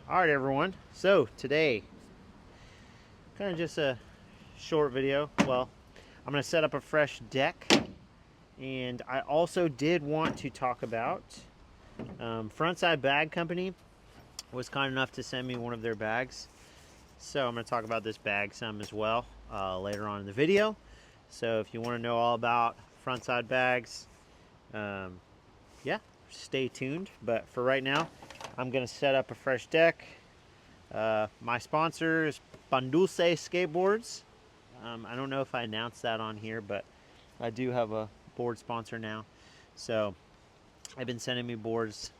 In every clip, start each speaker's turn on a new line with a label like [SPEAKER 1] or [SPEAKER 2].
[SPEAKER 1] All right, everyone. So today, kind of just a short video. Well, I'm going to set up a fresh deck, and I also did want to talk about Frontside Bag Company was kind enough to send me one of their bags. So I'm going to talk about this bag some as well later on in the video. So if you want to know all about Frontside bags, yeah, stay tuned. But for right now, I'm going to set up a fresh deck. My sponsor is Pan Dulce skateboards. I don't know if I announced that on here, but I do have a board sponsor now. So I've been sending me boards.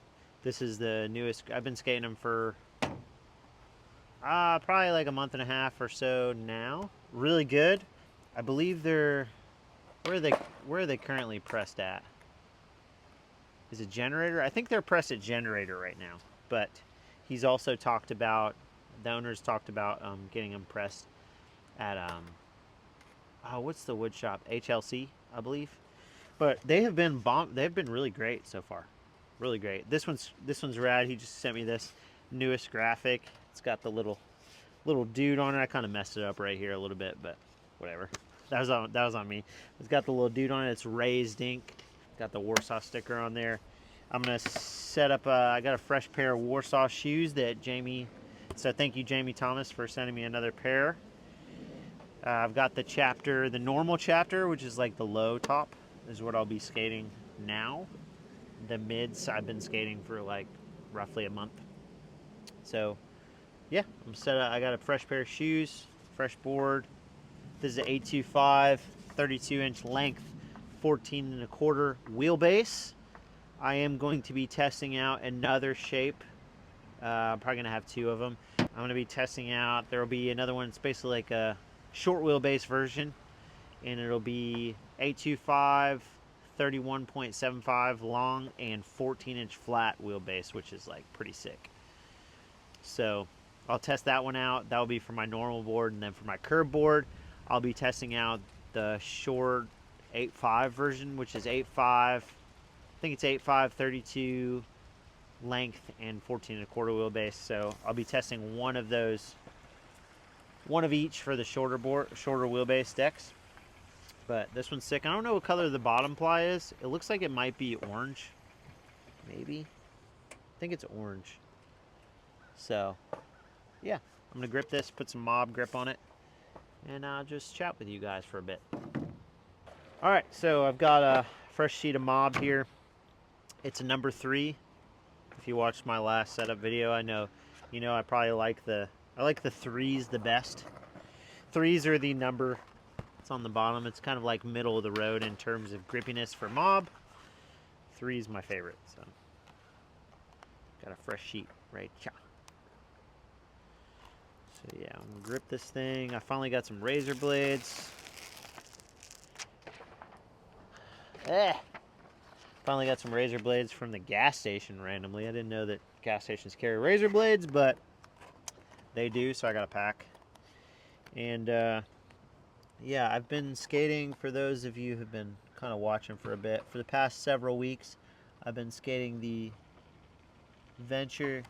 [SPEAKER 1] This is the newest. I've been skating them for probably like a month and a half or so now. Really good. I believe they're where are they currently pressed at? Is it Generator? I think they're pressed at Generator right now. But he's also talked about the owners talked about getting them pressed at what's the wood shop? HLC, I believe. But they have been they've been really great so far. Really great. This one's rad. He just sent me this newest graphic. It's got the little dude on it. I kind of messed it up right here a little bit, but whatever. That was on me. It's got the little dude on it. It's raised ink. Got the Warsaw sticker on there. I'm gonna set up. I got a fresh pair of Warsaw shoes that Jamie. So thank you, Jamie Thomas, for sending me another pair. I've got the normal chapter, which is like the low top, is what I'll be skating now. The mids I've been skating for like roughly a month. So yeah, I'm set up. I got a fresh pair of shoes, fresh board. This is an 825, 32-inch length, 14 and a quarter wheelbase. I am going to be testing out another shape. I'm probably going to have two of them. I'm going to be testing out, there will be another one. It's basically like a short wheelbase version, and it'll be 825, 31.75 long, and 14-inch flat wheelbase, which is like pretty sick. So I'll test that one out. That'll be for my normal board, and then for my curb board, I'll be testing out the short 8.5 version, which is 8.5. I think it's 8.5, 32 length, and 14 and a quarter wheelbase. So I'll be testing one of those, one of each for the shorter wheelbase decks. But this one's sick. I don't know what color the bottom ply is. It looks like it might be orange. Maybe. I think it's orange. So, yeah. I'm going to grip this, put some mob grip on it, and I'll just chat with you guys for a bit. Alright, so I've got a fresh sheet of mob here. It's a number 3. If you watched my last setup video, I know I probably like the 3s the best. 3s are the number. It's on the bottom. It's kind of like middle of the road in terms of grippiness for mob. 3 is my favorite. So got a fresh sheet right here. So yeah, I'm gonna grip this thing. I finally got some razor blades. Finally got some razor blades from the gas station randomly. I didn't know that gas stations carry razor blades, but they do, so I got a pack. And yeah, I've been skating, for those of you who've been kind of watching for a bit, for the past several weeks, I've been skating the Venture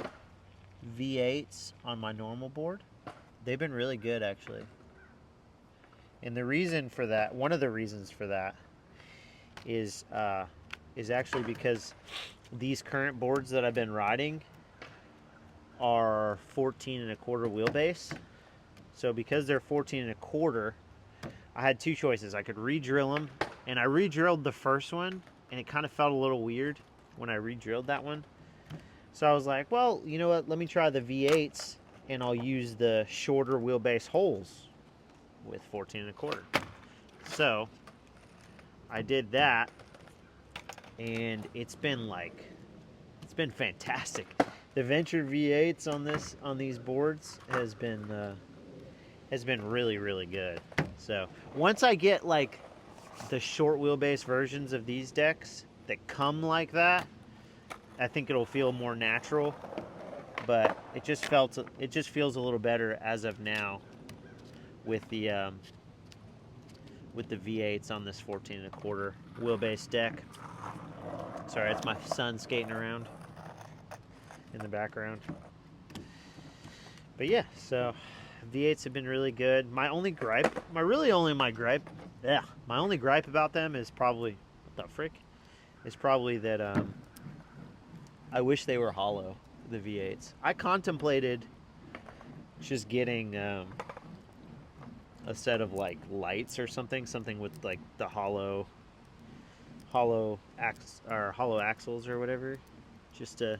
[SPEAKER 1] V8's on my normal board. They've been really good, actually. And the reason for that, one of the reasons for that, is actually because these current boards that I've been riding are 14 and a quarter wheelbase. So because they're 14 and a quarter, I had two choices. I could re-drill them, and I re-drilled the first one, and it kind of felt a little weird when I re-drilled that one. So I was like, well, you know what? Let me try the V8's, and I'll use the shorter wheelbase holes with 14 and a quarter. So I did that, and it's been fantastic. The Venture V8's on these boards has been really, really good. So once I get like the short wheelbase versions of these decks that come like that, I think it'll feel more natural. But it just feels a little better as of now with the V8's on this 14 and a quarter wheelbase deck. Sorry, it's my son skating around in the background. But yeah, so V8s have been really good. My only gripe, my only gripe about them is probably, what the frick? Is probably that I wish they were hollow, the V8s. I contemplated just getting a set of like lights or something with like the hollow axles or whatever. Just a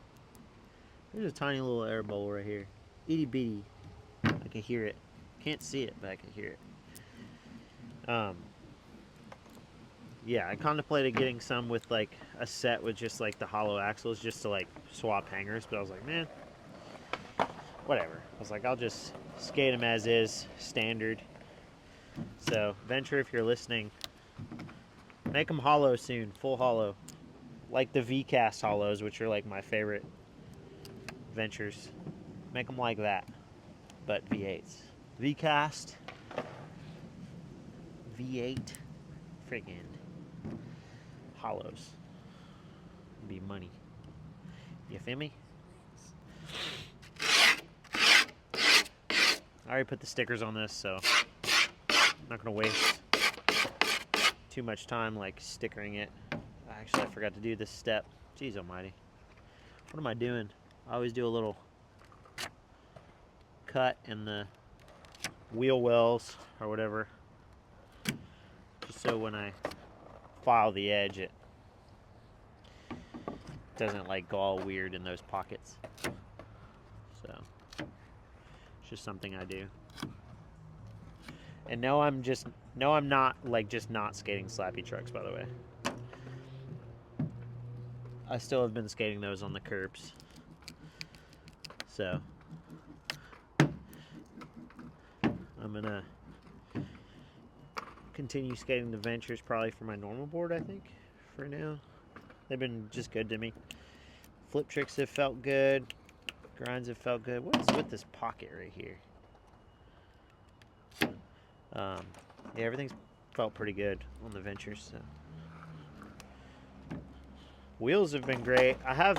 [SPEAKER 1] There's a tiny little air bowl right here, itty bitty. I can hear it. Can't see it, but I can hear it. Yeah, I contemplated getting some with like a set with just like the hollow axles, just to like swap hangers. But I was like, man, whatever. I was like, I'll just skate them as is, standard. So, Venture, if you're listening, make them hollow soon, full hollow. Like the V-cast hollows, which are like my favorite Ventures. Make them like that, but V8s. V-cast, V8, friggin' hollows. Be money. You feel me? I already put the stickers on this, so I'm not gonna waste too much time like stickering it. Actually, I forgot to do this step. Jeez almighty. What am I doing? I always do a little cut in the wheel wells or whatever, just so when I file the edge it doesn't like go all weird in those pockets. So it's just something I do. And no, I'm not like just not skating slappy trucks, by the way. I still have been skating those on the curbs. So I'm gonna continue skating the Ventures probably for my normal board, I think, for now. They've been just good to me. Flip tricks have felt good. Grinds have felt good. What is with this pocket right here? Yeah, everything's felt pretty good on the Ventures. So. Wheels have been great. I'm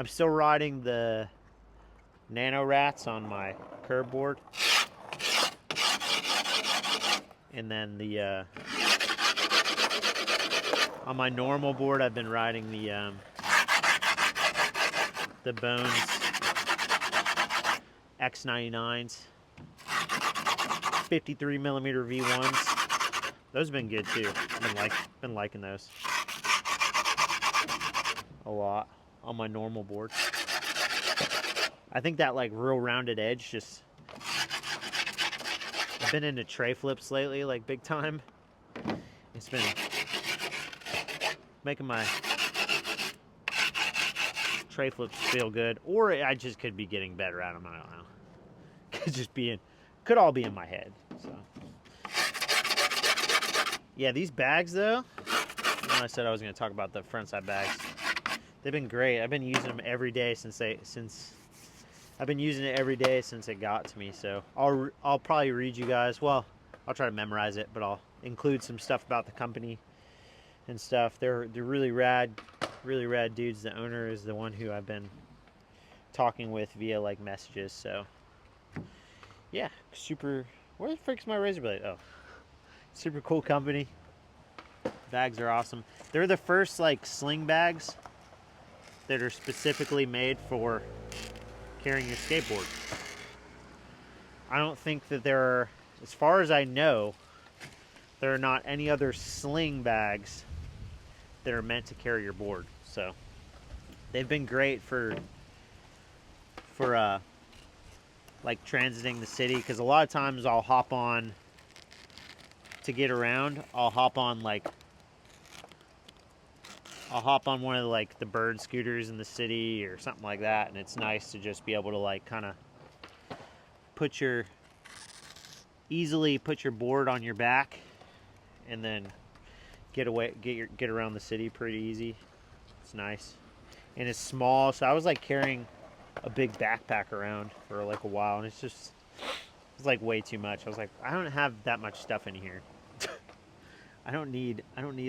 [SPEAKER 1] still riding the Nano Rats on my curb board. And then on my normal board, I've been riding the Bones X99s, 53 millimeter V1s. Those have been good too. Been liking those a lot on my normal board. I think that like real rounded edge just. I've been into tray flips lately, like big time. It's been making my tray flips feel good, or I just could be getting better at them. I don't know. Could all be in my head. So, yeah, these bags though. I said I was going to talk about the Frontside bags. They've been great. I've been using them every day since I've been using it every day since it got to me. So I'll probably read you guys. Well, I'll try to memorize it, but I'll include some stuff about the company and stuff. They're really rad dudes. The owner is the one who I've been talking with via like messages. So yeah, super. Where the frick's my razor blade? Oh, super cool company. Bags are awesome. They're the first like sling bags that are specifically made for carrying your skateboard. I don't think that there are, as far as I know, there are not any other sling bags that are meant to carry your board. So they've been great for like transiting the city, because a lot of times I'll hop on to get around. I'll hop on one of like the bird scooters in the city or something like that, and it's nice to just be able to like kind of easily put your board on your back and then get around the city pretty easy. It's nice. And it's small, so I was like carrying a big backpack around for like a while, and it's like way too much. I was like, I don't have that much stuff in here. I don't need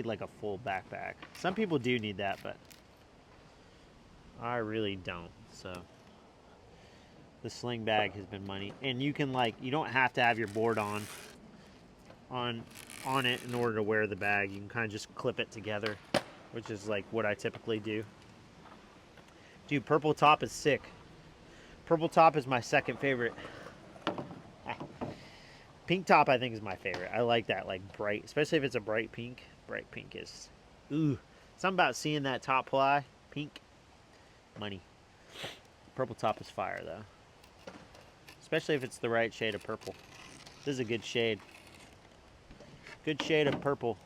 [SPEAKER 1] like a full backpack. Some people do need that, but I really don't. So The sling bag has been money. And you can, like, you don't have to have your board on it in order to wear the bag. You can kind of just clip it together, which is like what I typically do. Dude, purple top is sick. Purple top is my second favorite. Pink top I think is my favorite. I like that, like, bright, especially if it's a bright pink. Bright pink is, ooh, something about seeing that top ply pink, money. Purple top is fire though, especially if it's the right shade of purple. This is a good shade. Good shade of purple.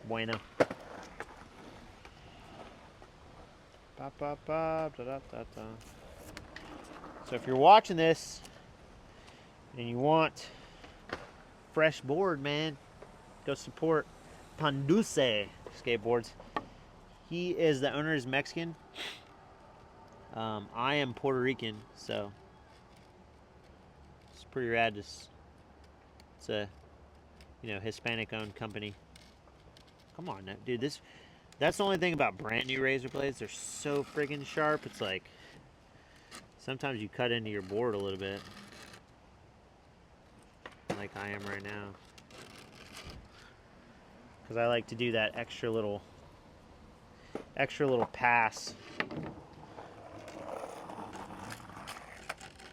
[SPEAKER 1] Bueno. Ba, ba, ba, da, da, da, da. So if you're watching this and you want fresh board, man, go support Pan Dulce skateboards. He is, the owner is Mexican. I am Puerto Rican, so it's pretty rad. It's a, you know, Hispanic-owned company. Come on, now, dude. That's the only thing about brand new razor blades. They're so friggin' sharp. It's like sometimes you cut into your board a little bit, like I am right now, because I like to do that extra little pass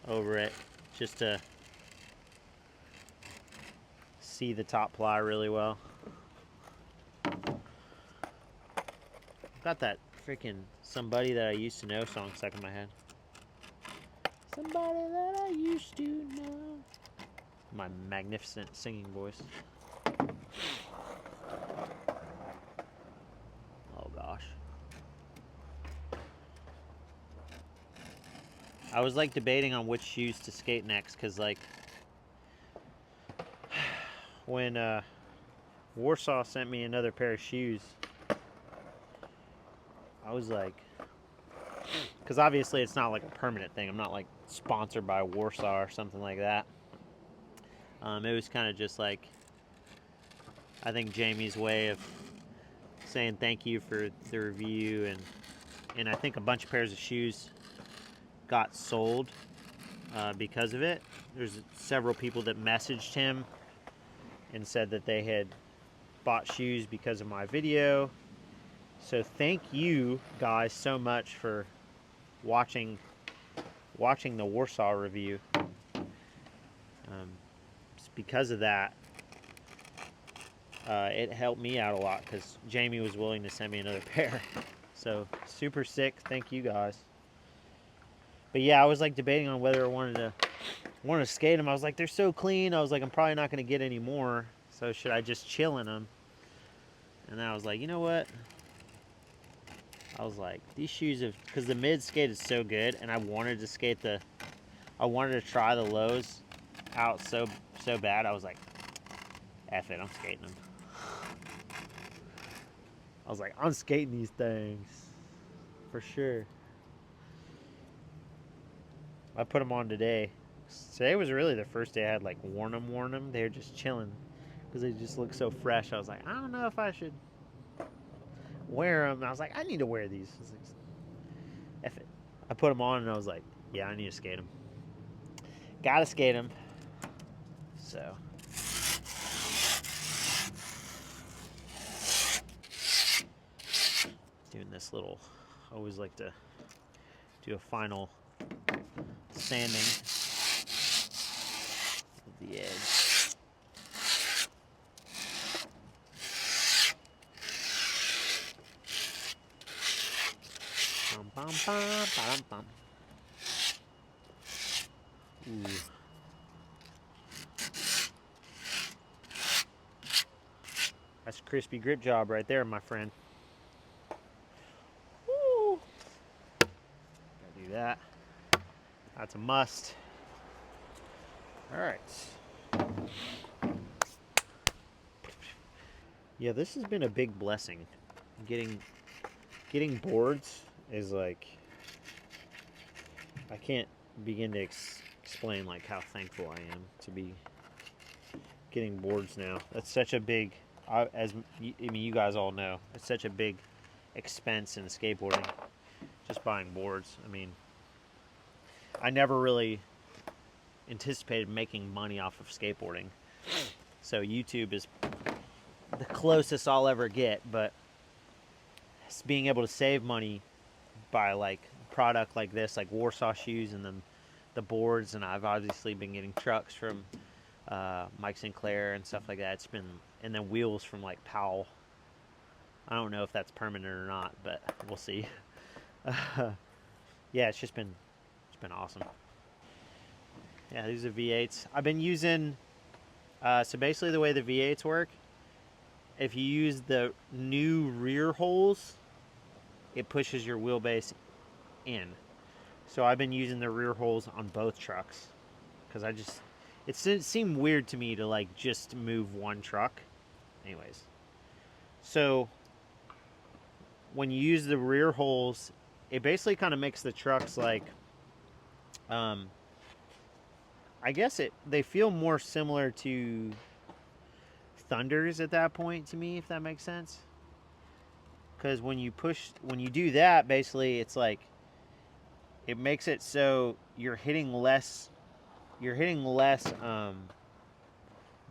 [SPEAKER 1] over it just to see the top ply really well. Got that freaking Somebody That I Used to Know song stuck in my head. Somebody that I used to know. My magnificent singing voice. Oh gosh. I was like debating on which shoes to skate next, because like when Warsaw sent me another pair of shoes, I was like, because obviously it's not like a permanent thing. I'm not like sponsored by Warsaw or something like that. It was kind of just like, I think Jamie's way of saying thank you for the review, and I think a bunch of pairs of shoes got sold because of it. There's several people that messaged him and said that they had bought shoes because of my video. So thank you guys so much for watching the Warsaw review. Because of that, it helped me out a lot, because Jamie was willing to send me another pair. So super sick. Thank you guys. But yeah, I was like debating on whether I wanted to skate them. I was like, they're so clean. I was like, I'm probably not going to get any more. So should I just chill in them? And then I was like, you know what? I was like, these shoes have, because the mid skate is so good, and I wanted to try the lows out so bad. I was like, F it, I'm skating them. I was like, I'm skating these things for sure. I put them on today. Today was really the first day I had like worn them. They were just chilling because they just look so fresh. I was like, I don't know if I should wear them. And I was like, I need to wear these. I was like, F it. I put them on and I was like, yeah, I need to skate them. Gotta skate them. So. Doing this little, I always like to do a final sanding of the edge. Bum, bum, bum, bum, bum. Ooh. That's a crispy grip job right there, my friend. Woo. Gotta do that. That's a must. All right. Yeah, this has been a big blessing. Getting boards is like, I can't begin to explain like how thankful I am to be getting boards now. That's such a big, you guys all know, it's such a big expense in skateboarding, just buying boards. I mean, I never really anticipated making money off of skateboarding. So YouTube is the closest I'll ever get, but being able to save money by like product like this, like Warsaw shoes, and then the boards, and I've obviously been getting trucks from Mike Sinclair and stuff like that. It's been, and then wheels from like Powell. I don't know if that's permanent or not, but we'll see. Yeah, it's been awesome. Yeah, these are V8s. I've been using. So basically, the way the V8s work, if you use the new rear holes, it pushes your wheelbase in. So I've been using the rear holes on both trucks because it seemed weird to me to like just move one truck. Anyways, so when you use the rear holes, it basically kind of makes the trucks like, I guess they feel more similar to Thunders at that point to me, if that makes sense. Because when you do that, basically it's like, it makes it so you're hitting less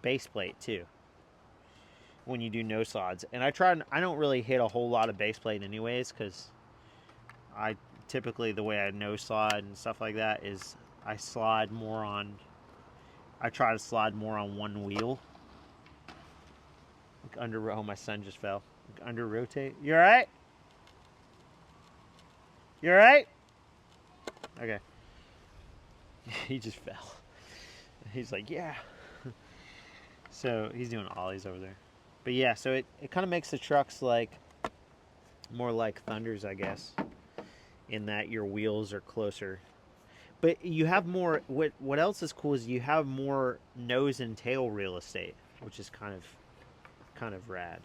[SPEAKER 1] base plate too when you do no slods. And I don't really hit a whole lot of base plate anyways, because I typically, the way I no slide and stuff like that is I try to slide more on one wheel. Like oh, my son just fell. Like under rotate. You all right? You all right? Okay. He just fell. He's like, yeah. So he's doing ollies over there. But yeah, so it kind of makes the trucks like more like Thunders, I guess, in that your wheels are closer. But you have more. What else is cool is you have more nose and tail real estate, which is kind of rad.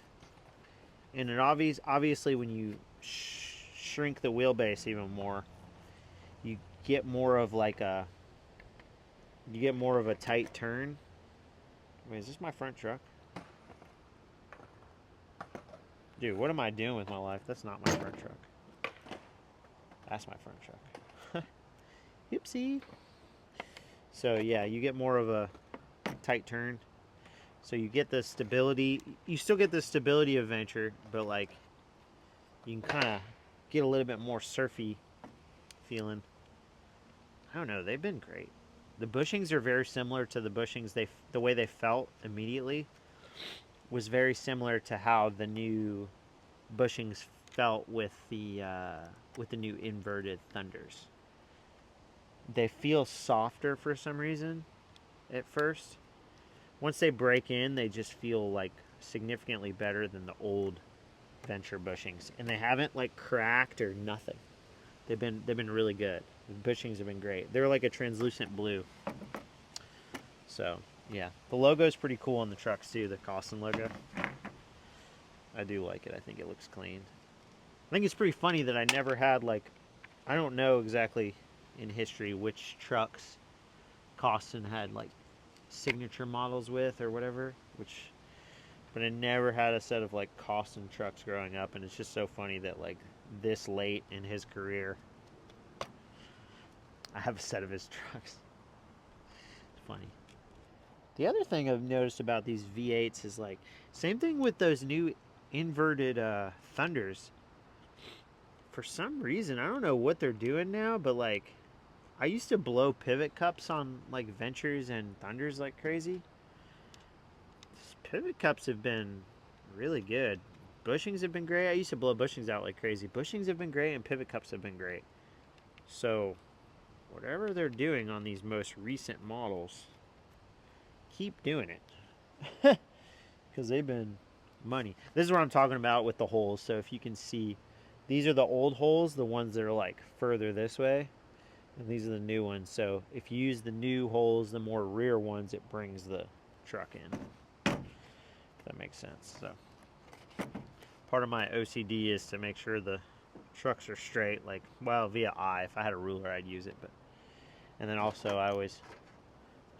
[SPEAKER 1] And it obviously when you shrink the wheelbase even more, you get more of a tight turn. Wait, is this my front truck? Dude, what am I doing with my life? That's not my front truck. That's my front truck. Oopsie. So yeah, you get more of a tight turn. So you get the stability. You still get the stability of Venture, but like you can kind of get a little bit more surfy feeling. I don't know. They've been great. The bushings are very similar to the bushings. The way they felt immediately was very similar to how the new bushings felt with the new inverted Thunders. They feel softer for some reason at first. Once they break in, they just feel like significantly better than the old Venture bushings, and they haven't like cracked or nothing. They've been really good. The bushings have been great. They're like a translucent blue. So yeah, the logo is pretty cool on the trucks too. The Costin logo. I do like it. I think it looks clean. I think it's pretty funny that I never had like, I don't know exactly in history which trucks Costin had like signature models with or whatever, but I never had a set of like Costin trucks growing up, and it's just so funny that like this late in his career I have a set of his trucks. It's funny. The other thing I've noticed about these V8s is like, same thing with those new inverted Thunders. For some reason, I don't know what they're doing now, but like I used to blow pivot cups on like Ventures and Thunders like crazy. Pivot cups have been really good. Bushings have been great. I used to blow bushings out like crazy. Bushings have been great, and pivot cups have been great. So whatever they're doing on these most recent models, keep doing it. Because they've been money. This is what I'm talking about with the holes. So if you can see, these are the old holes, the ones that are like further this way, and these are the new ones. So if you use the new holes, the more rear ones, it brings the truck in. If that makes sense. So part of my OCD is to make sure the trucks are straight, like, well, via eye. If I had a ruler, I'd use it, but, and then also I always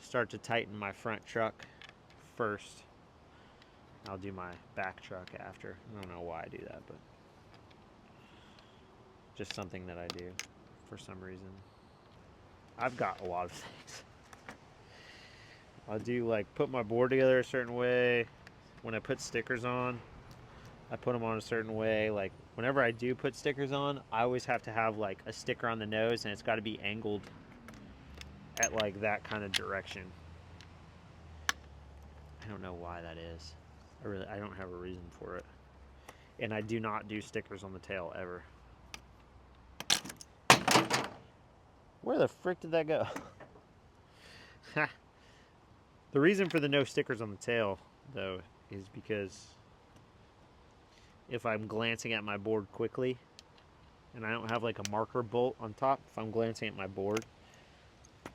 [SPEAKER 1] start to tighten my front truck first. I'll do my back truck after. I don't know why I do that, but just something that I do for some reason. I've got a lot of things. I do like put my board together a certain way. When I put stickers on, I put them on a certain way. Like whenever I do put stickers on, I always have to have like a sticker on the nose, and it's got to be angled at like that kind of direction. I don't know why that is. I don't have a reason for it. And I do not do stickers on the tail ever. Where the frick did that go? The reason for the no stickers on the tail, though, is because if I'm glancing at my board quickly and I don't have like a marker bolt on top, if I'm glancing at my board,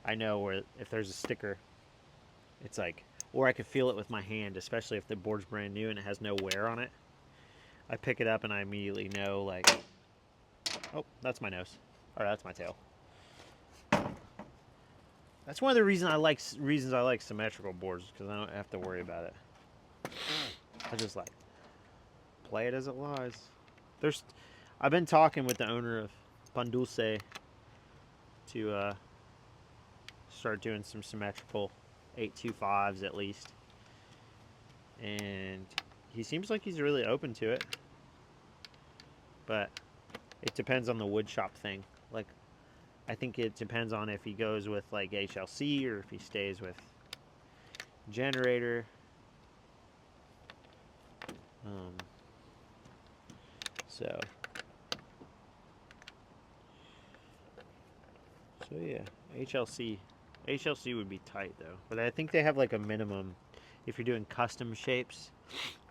[SPEAKER 1] I know where if there's a sticker, it's like, or I can feel it with my hand, especially if the board's brand new and it has no wear on it. I pick it up and I immediately know, like, oh, that's my nose, or that's my tail. That's one of the reasons I like symmetrical boards, because I don't have to worry about it. I just like play it as it lies. I've been talking with the owner of Pan Dulce to start doing some symmetrical 825s at least, and he seems like he's really open to it, but it depends on the wood shop thing. Like, I think it depends on if he goes with like HLC or if he stays with generator. So yeah, HLC would be tight though, but I think they have like a minimum if you're doing custom shapes,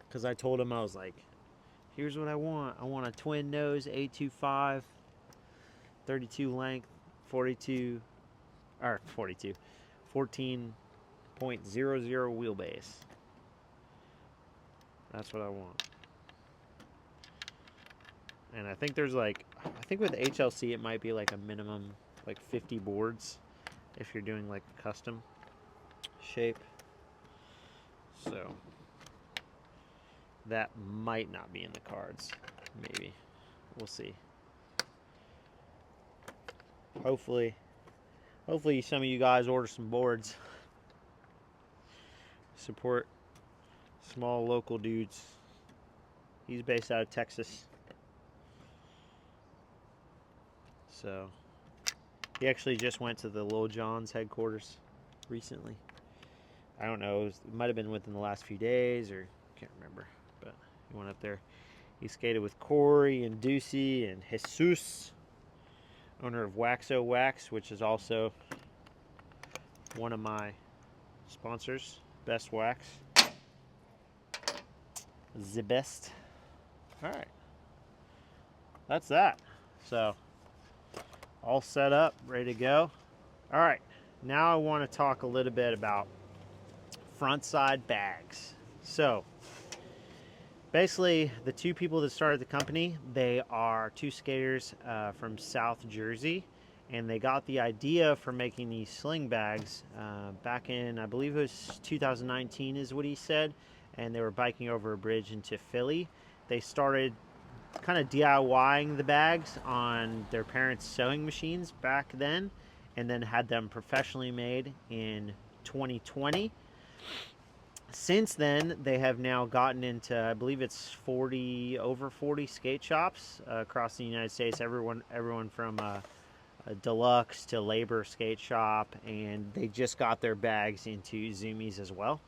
[SPEAKER 1] because I told him, I was like, here's what I want a twin nose 825, 32 length, 14.00 wheelbase. That's what I want. And I think there's like, I think with HLC it might be like a minimum like 50 boards if you're doing like a custom shape. So that might not be in the cards. Maybe. We'll see. Hopefully some of you guys order some boards. Support small local dudes. He's based out of Texas. So he actually just went to the Lil Jon's headquarters recently. I don't know, it might have been within the last few days, or can't remember, but he went up there. He skated with Corey and Ducey and Jesus, owner of Waxo Wax, which is also one of my sponsors, Best Wax. The best. All right, that's that. So all set up, ready to go. All right, now I want to talk a little bit about Frontside bags. So basically, the two people that started the company, they are two skaters from South Jersey, and they got the idea for making these sling bags back in, I believe it was 2019 is what he said, and they were biking over a bridge into Philly. They started kind of DIYing the bags on their parents' sewing machines back then, and then had them professionally made in 2020. Since then, they have now gotten into, I believe it's over 40 skate shops across the United States. Everyone from a deluxe to labor skate shop, and they just got their bags into Zoomies as well.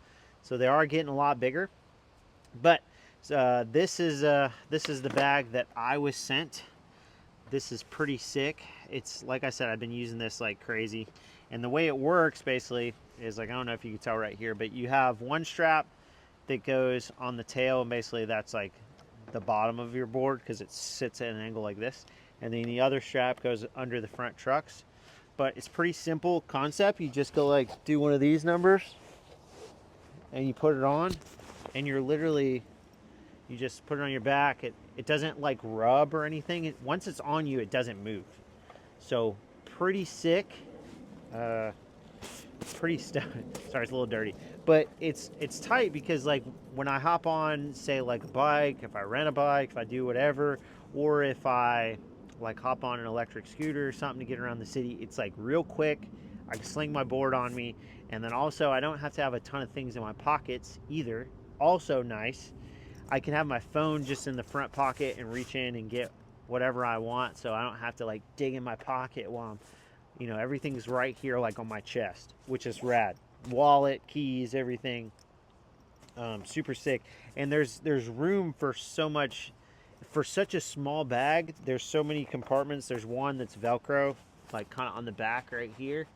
[SPEAKER 1] So they are getting a lot bigger. But this is the bag that I was sent. This is pretty sick. It's, like I said, I've been using this like crazy. And the way it works basically is, like, I don't know if you can tell right here, but you have one strap that goes on the tail, and basically that's like the bottom of your board because it sits at an angle like this. And then the other strap goes under the front trucks. But it's pretty simple concept. You just go like do one of these numbers and you put it on, and you're literally, you just put it on your back. It doesn't like rub or anything. Once it's on you, it doesn't move. So pretty sick. Pretty sorry, it's a little dirty, but it's tight because, like, when I hop on, say like a bike, if I rent a bike, if I do whatever, or if I like hop on an electric scooter or something to get around the city. It's like real quick. I can sling my board on me, and then also I don't have to have a ton of things in my pockets either. Also nice. I can have my phone just in the front pocket and reach in and get whatever I want, so I don't have to like dig in my pocket while I'm, you know, everything's right here like on my chest, which is rad. Wallet, keys, everything. Super sick. And there's room for so much, for such a small bag. There's so many compartments. There's one that's Velcro, like kind of on the back right here.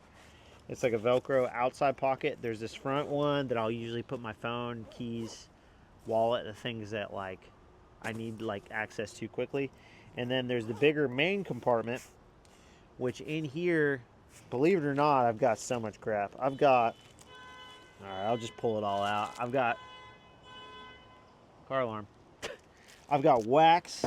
[SPEAKER 1] It's like a Velcro outside pocket. There's this front one that I'll usually put my phone, keys, wallet, the things that like I need like access to quickly. And then there's the bigger main compartment, which in here, believe it or not, I've got so much crap. I've got, all right, I'll just pull it all out. I've got car alarm. I've got wax.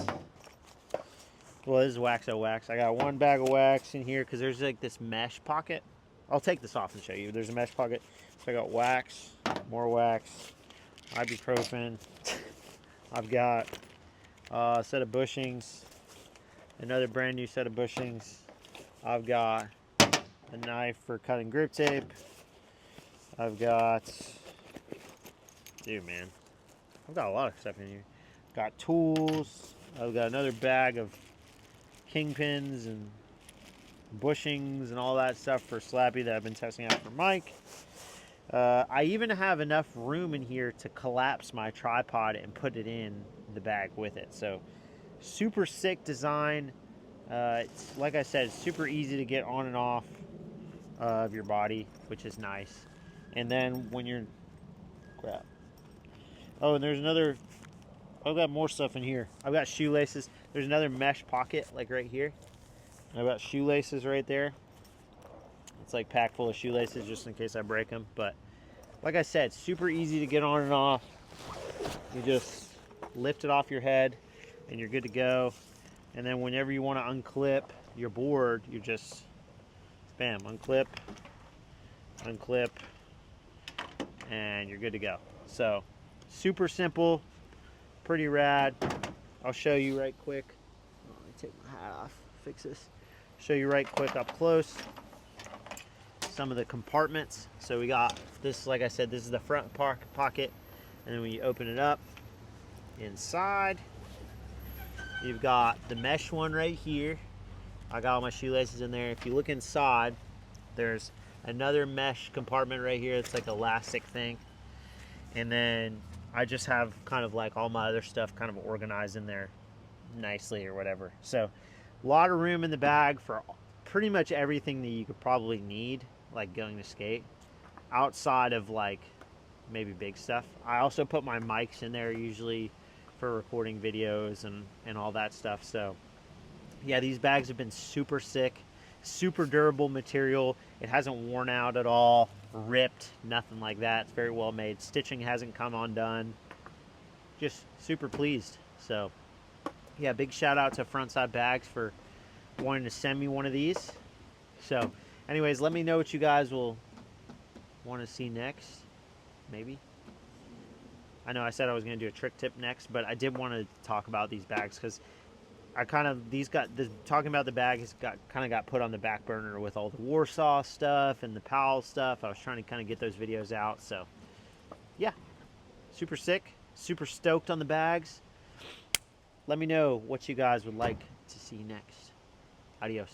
[SPEAKER 1] Well, this is Wax-O Wax. I got one bag of wax in here because there's like this mesh pocket. I'll take this off and show you. There's a mesh pocket. So I got wax, more wax, ibuprofen. I've got a set of bushings, another brand new set of bushings. I've got a knife for cutting grip tape. I've got, dude, man, I've got a lot of stuff in here. Got tools. I've got another bag of kingpins and bushings and all that stuff for Slappy that I've been testing out for Mike. I even have enough room in here to collapse my tripod and put it in the bag with it. So super sick design. It's, like I said, it's super easy to get on and off of your body, which is nice. And then when you're, crap. Oh, and there's another, I've got more stuff in here. I've got shoelaces. There's another mesh pocket like right here. I've got shoelaces right there. It's like packed full of shoelaces just in case I break them. But like I said, super easy to get on and off. You just lift it off your head and you're good to go. And then whenever you want to unclip your board, you just, bam, unclip, unclip, and you're good to go. So super simple, pretty rad. I'll show you right quick. Let me take my hat off, fix this. Show you right quick up close some of the compartments. So we got this, like I said, this is the front pocket, and then when you open it up, inside you've got the mesh one right here. I got all my shoelaces in there. If you look inside, there's another mesh compartment right here. It's like an elastic thing. And then I just have kind of like all my other stuff kind of organized in there nicely or whatever. So a lot of room in the bag for pretty much everything that you could probably need, like going to skate, outside of like maybe big stuff. I also put my mics in there usually for recording videos and all that stuff. So yeah, these bags have been super sick, super durable material. It hasn't worn out at all, ripped, nothing like that. It's very well made. Stitching hasn't come undone. Just super pleased. So yeah, big shout out to Frontside Bags for wanting to send me one of these. So anyways, let me know what you guys will want to see next, maybe. I know I said I was going to do a trick tip next, but I did want to talk about these bags because I kind of, talking about the bag has got put on the back burner with all the Warsaw stuff and the Powell stuff. I was trying to kind of get those videos out. So yeah, super sick, super stoked on the bags. Let me know what you guys would like to see next. Adios.